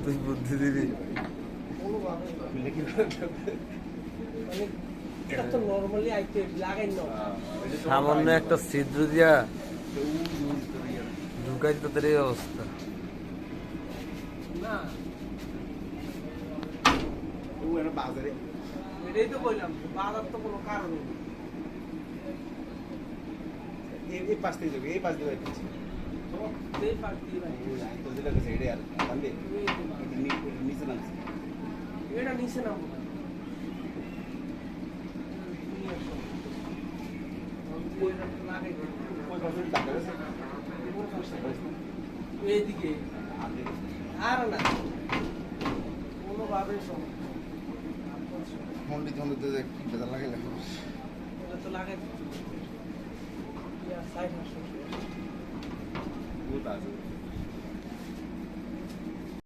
তুই বুদ্ধি দিবি সামান্য একটা ছিদ্র দিয়া ঢুকাই তাদের এই অবস্থা। এটাই তো বললাম বাজার তো কোনো কারণ নেই। এই পাশ থেকে যাবে, এই পাশ দিয়ে যাচ্ছে। এই পাশ দিয়ে ভাই তো যেটা কাছে এটাই আর বান্দে নিচে নামছে। এটা নিচে নামবো না। এইদিকে আর না কোনোভাবে মন্ডিত মন্ডিতে কি বেদা লাগে এটা তো লাগে সাইড হাসো।